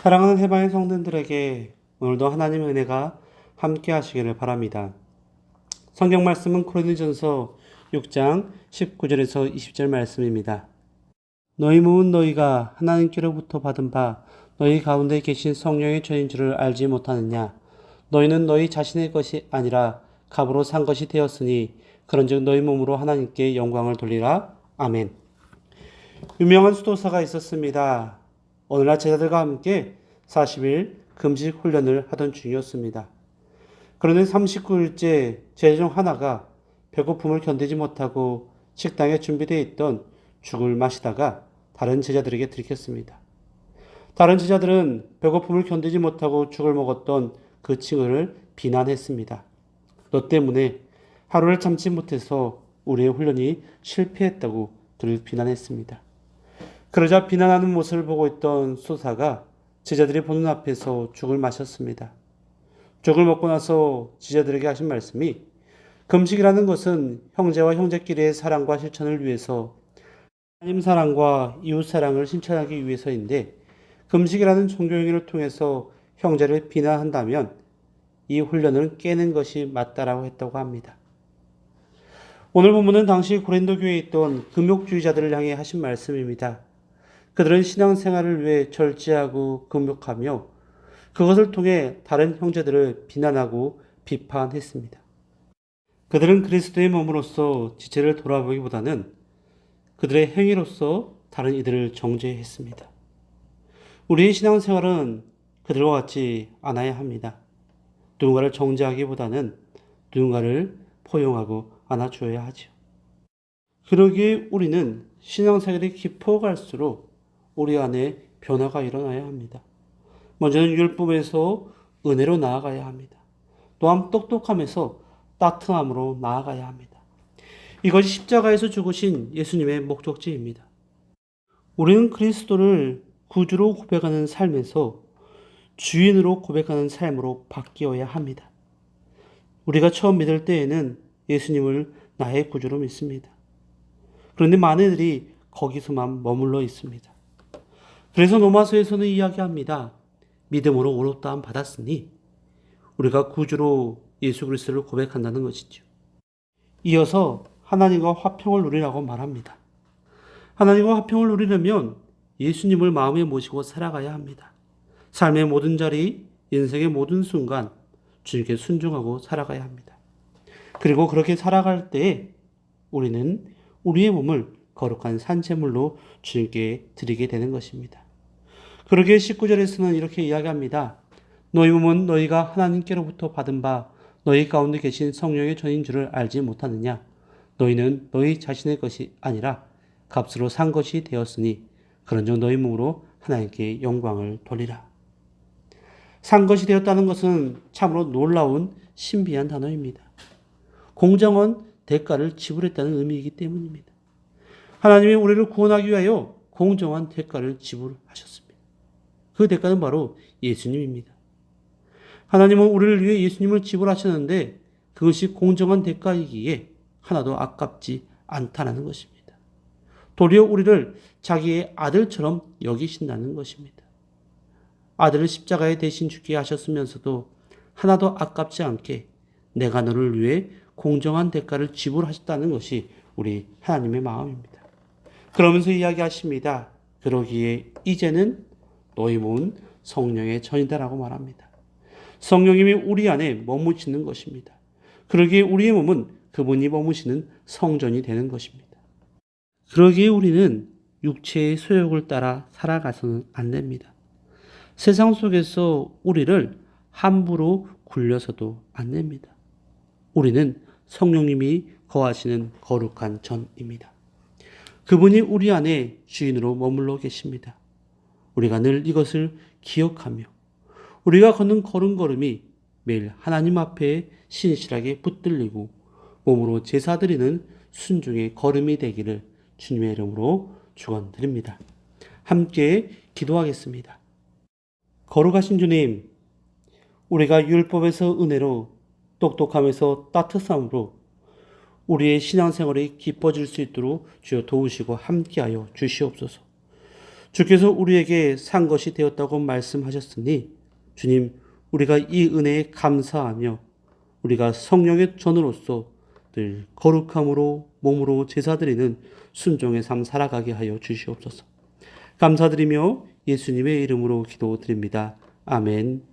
사랑하는 해방의 성도들에게 오늘도 하나님의 은혜가 함께 하시기를 바랍니다. 성경 말씀은 고린도전서 6장 19절에서 20절 말씀입니다. 너희 몸은 너희가 하나님께로부터 받은 바 너희 가운데 계신 성령의 전인 줄을 알지 못하느냐? 너희는 너희 자신의 것이 아니라 값으로 산 것이 되었으니 그런즉 너희 몸으로 하나님께 영광을 돌리라. 아멘. 유명한 수도사가 있었습니다. 오늘날 제자들과 함께 40일 금식 훈련을 하던 중이었습니다. 그런데 39일째 제자 중 하나가 배고픔을 견디지 못하고 식당에 준비되어 있던 죽을 마시다가 다른 제자들에게 들켰습니다. 다른 제자들은 배고픔을 견디지 못하고 죽을 먹었던 그 친구를 비난했습니다. 너 때문에 하루를 참지 못해서 우리의 훈련이 실패했다고 그를 비난했습니다. 그러자 비난하는 모습을 보고 있던 수사가 제자들이 보는 앞에서 죽을 마셨습니다. 죽을 먹고 나서 제자들에게 하신 말씀이 금식이라는 것은 형제와 형제끼리의 사랑과 실천을 위해서 하나님 사랑과 이웃 사랑을 실천하기 위해서인데 금식이라는 종교 행위를 통해서 형제를 비난한다면 이 훈련을 깨는 것이 맞다라고 했다고 합니다. 오늘 본문은 당시 고린도 교회에 있던 금욕주의자들을 향해 하신 말씀입니다. 그들은 신앙생활을 위해 절제하고 금욕하며 그것을 통해 다른 형제들을 비난하고 비판했습니다. 그들은 그리스도의 몸으로서 지체를 돌아보기보다는 그들의 행위로서 다른 이들을 정죄했습니다. 우리의 신앙생활은 그들과 같지 않아야 합니다. 누군가를 정죄하기보다는 누군가를 포용하고 안아주어야 하죠. 그러기에 우리는 신앙생활이 깊어갈수록 우리 안에 변화가 일어나야 합니다. 먼저는 율법에서 은혜로 나아가야 합니다. 또한 똑똑함에서 따뜻함으로 나아가야 합니다. 이것이 십자가에서 죽으신 예수님의 목적지입니다. 우리는 그리스도를 구주로 고백하는 삶에서 주인으로 고백하는 삶으로 바뀌어야 합니다. 우리가 처음 믿을 때에는 예수님을 나의 구주로 믿습니다. 그런데 많은 이들이 거기서만 머물러 있습니다. 그래서 로마서에서는 이야기합니다. 믿음으로 의롭다함 받았으니 우리가 구주로 예수 그리스도를 고백한다는 것이죠. 이어서 하나님과 화평을 누리라고 말합니다. 하나님과 화평을 누리려면 예수님을 마음에 모시고 살아가야 합니다. 삶의 모든 자리, 인생의 모든 순간 주님께 순종하고 살아가야 합니다. 그리고 그렇게 살아갈 때에 우리는 우리의 몸을 거룩한 산제물로 주님께 드리게 되는 것입니다. 그러기에 19절에서는 이렇게 이야기합니다. 너희 몸은 너희가 하나님께로부터 받은 바 너희 가운데 계신 성령의 전인 줄을 알지 못하느냐? 너희는 너희 자신의 것이 아니라 값으로 산 것이 되었으니 그런즉 너희 몸으로 하나님께 영광을 돌리라. 산 것이 되었다는 것은 참으로 놀라운 신비한 단어입니다. 공정한 대가를 지불했다는 의미이기 때문입니다. 하나님이 우리를 구원하기 위하여 공정한 대가를 지불하셨습니다. 그 대가는 바로 예수님입니다. 하나님은 우리를 위해 예수님을 지불하셨는데 그것이 공정한 대가이기에 하나도 아깝지 않다는 것입니다. 도리어 우리를 자기의 아들처럼 여기신다는 것입니다. 아들을 십자가에 대신 죽게 하셨으면서도 하나도 아깝지 않게 내가 너를 위해 공정한 대가를 지불하셨다는 것이 우리 하나님의 마음입니다. 그러면서 이야기하십니다. 그러기에 이제는 너희 몸은 성령의 전이다라고 말합니다. 성령님이 우리 안에 머무시는 것입니다. 그러기에 우리의 몸은 그분이 머무시는 성전이 되는 것입니다. 그러기에 우리는 육체의 소욕을 따라 살아가서는 안 됩니다. 세상 속에서 우리를 함부로 굴려서도 안 됩니다. 우리는 성령님이 거하시는 거룩한 전입니다. 그분이 우리 안에 주인으로 머물러 계십니다. 우리가 늘 이것을 기억하며 우리가 걷는 걸음걸음이 매일 하나님 앞에 신실하게 붙들리고 몸으로 제사드리는 순종의 걸음이 되기를 주님의 이름으로 축원드립니다. 함께 기도하겠습니다. 거룩하신 주님, 우리가 율법에서 은혜로 똑똑함에서 따뜻함으로 우리의 신앙생활이 깊어질 수 있도록 주여 도우시고 함께하여 주시옵소서. 주께서 우리에게 산 것이 되었다고 말씀하셨으니 주님, 우리가 이 은혜에 감사하며 우리가 성령의 전으로서 늘 거룩함으로 몸으로 제사드리는 순종의 삶 살아가게 하여 주시옵소서. 감사드리며 예수님의 이름으로 기도드립니다. 아멘.